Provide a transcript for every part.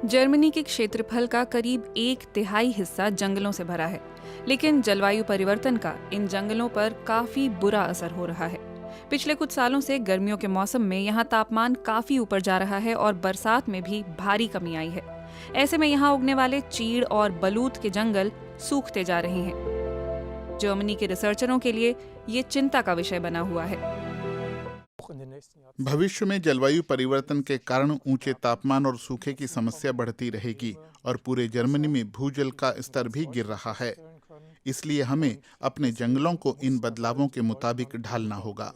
Germany के क्षेत्रफल का करीब 1/3 हिस्सा जंगलों से भरा है, लेकिन जलवायु परिवर्तन का इन जंगलों पर काफी बुरा असर हो रहा है। पिछले कुछ सालों से गर्मियों के मौसम में यहाँ तापमान काफी ऊपर जा रहा है और बरसात में भी भारी कमी आई है। ऐसे में यहाँ उगने वाले चीड़ और बलूत के जंगल सूखते जा रहे हैं। जर्मनी के रिसर्चरों के लिए ये चिंता का विषय बना हुआ है। भविष्य में जलवायु परिवर्तन के कारण ऊंचे तापमान और सूखे की समस्या बढ़ती रहेगी और पूरे जर्मनी में भूजल का स्तर भी गिर रहा है। इसलिए हमें अपने जंगलों को इन बदलावों के मुताबिक ढालना होगा।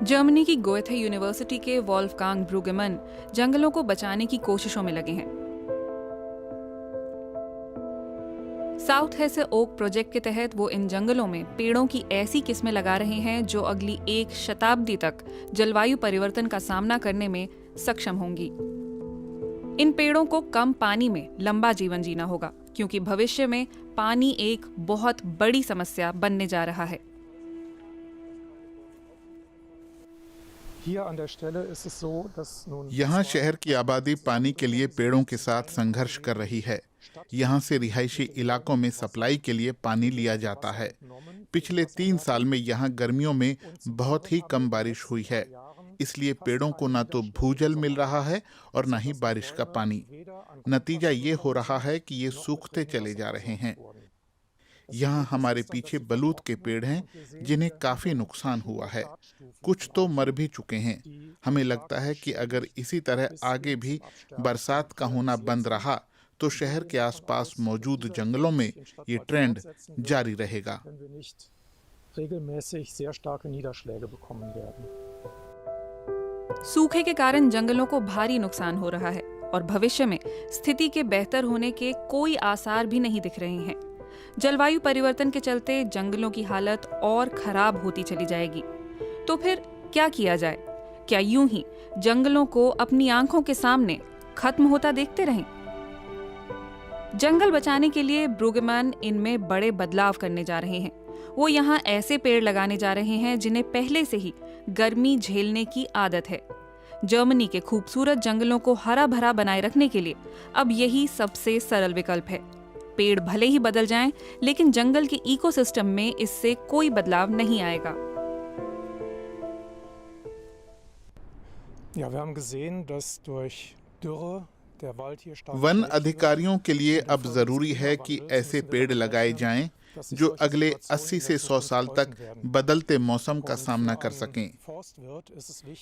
जर्मनी की गोएथे यूनिवर्सिटी के वोल्फगांग ब्रूगेमन जंगलों को बचाने की कोशिशों में लगे हैं। साउथ हेसे ओक प्रोजेक्ट के तहत वो इन जंगलों में पेड़ों की ऐसी किस्में लगा रहे हैं जो अगली 1 शताब्दी तक जलवायु परिवर्तन का सामना करने में सक्षम होंगी। इन पेड़ों को कम पानी में लंबा जीवन जीना होगा, क्योंकि भविष्य में पानी एक बहुत बड़ी समस्या बनने जा रहा है। यहाँ शहर की आबादी पानी के लिए पेड़ों के साथ संघर्ष कर रही है। यहाँ से रिहायशी इलाकों में सप्लाई के लिए पानी लिया जाता है। पिछले 3 साल में यहाँ गर्मियों में बहुत ही कम बारिश हुई है, इसलिए पेड़ों को न तो भूजल मिल रहा है और न ही बारिश का पानी। नतीजा ये हो रहा है कि ये सूखते चले जा रहे हैं। यहाँ हमारे पीछे बलूत के पेड़ हैं जिन्हें काफी नुकसान हुआ है। कुछ तो मर भी चुके हैं। हमें लगता है कि अगर इसी तरह आगे भी बरसात का होना बंद रहा तो शहर के आसपास मौजूद जंगलों में ये ट्रेंड जारी रहेगा। सूखे के कारण जंगलों को भारी नुकसान हो रहा है और भविष्य में स्थिति के बेहतर होने के कोई आसार भी नहीं दिख रहे हैं। जलवायु परिवर्तन के चलते जंगलों की हालत और खराब होती चली जाएगी। तो फिर क्या किया जाए? क्या यूं ही जंगलों को अपनी आंखों के सामने खत्म होता देखते रहें? जंगल बचाने के लिए ब्रूगेमन इनमें बड़े बदलाव करने जा रहे हैं। वो यहाँ ऐसे पेड़ लगाने जा रहे हैं जिन्हें पहले से ही गर्मी झेलने की आदत है। जर्मनी के खूबसूरत जंगलों को हरा भरा बनाए रखने के लिए अब यही सबसे सरल विकल्प है। पेड़ भले ही बदल जाएं, लेकिन जंगल के इकोसिस्टम में इससे कोई बदलाव नहीं आएगा। वन अधिकारियों के लिए अब जरूरी है कि ऐसे पेड़ लगाए जाएं जो अगले 80 से 100 साल तक बदलते मौसम का सामना कर सकें।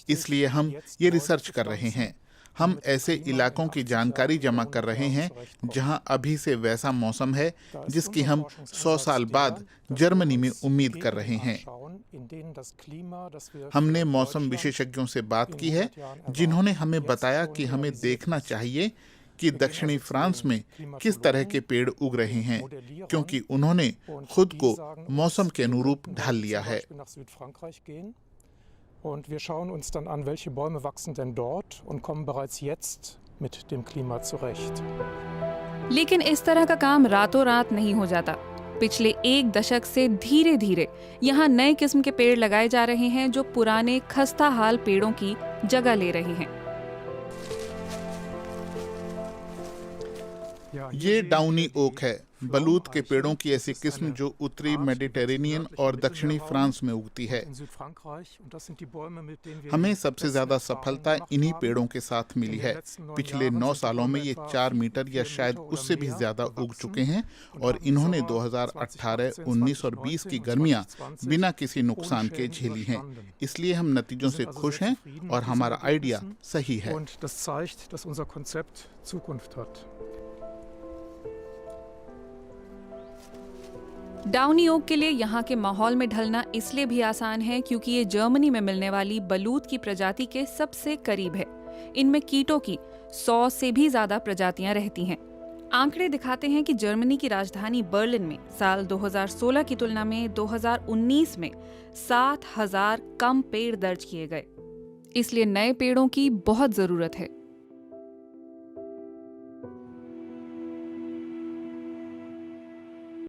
इसलिए हम ये रिसर्च कर रहे हैं। हम ऐसे इलाकों की जानकारी जमा कर रहे हैं जहां अभी से वैसा मौसम है जिसकी हम 100 साल बाद जर्मनी में उम्मीद कर रहे हैं। हमने मौसम विशेषज्ञों से बात की है, जिन्होंने हमें बताया कि हमें देखना चाहिए कि दक्षिणी फ्रांस में किस तरह के पेड़ उग रहे हैं, क्योंकि उन्होंने खुद को मौसम के अनुरूप ढाल लिया है। Und wir schauen uns dann an, welche Bäume wachsen denn dort und kommen bereits jetzt mit dem Klima zurecht. लेकिन इस तरह का काम रातों रात नहीं हो जाता। पिछले 1 दशक से धीरे धीरे यहाँ नए किस्म के पेड़ लगाए जा रहे हैं जो पुराने खस्ता हाल पेड़ों की जगह ले रहे हैं। ये डाउनी ओक है, बलूत के पेड़ों की ऐसी किस्म जो उत्तरी मेडिटेरेनियन और दक्षिणी फ्रांस में उगती है। हमें सबसे ज्यादा सफलता इन्हीं पेड़ों के साथ मिली है। पिछले 9 सालों में ये 4 मीटर या शायद उससे भी ज्यादा उग चुके हैं और इन्होंने 2018, 19 और 20 की गर्मियां बिना किसी नुकसान के झेली हैं। इसलिए हम नतीजों से खुश हैं और हमारा आइडिया सही है। डाउनी ओक के लिए यहाँ के माहौल में ढलना इसलिए भी आसान है क्योंकि ये जर्मनी में मिलने वाली बलूत की प्रजाति के सबसे करीब है। इनमें कीटों की 100 से भी ज्यादा प्रजातियां रहती हैं। आंकड़े दिखाते हैं कि जर्मनी की राजधानी बर्लिन में साल 2016 की तुलना में 2019 में 7,000 कम पेड़ दर्ज किए गए। इसलिए नए पेड़ों की बहुत जरूरत है।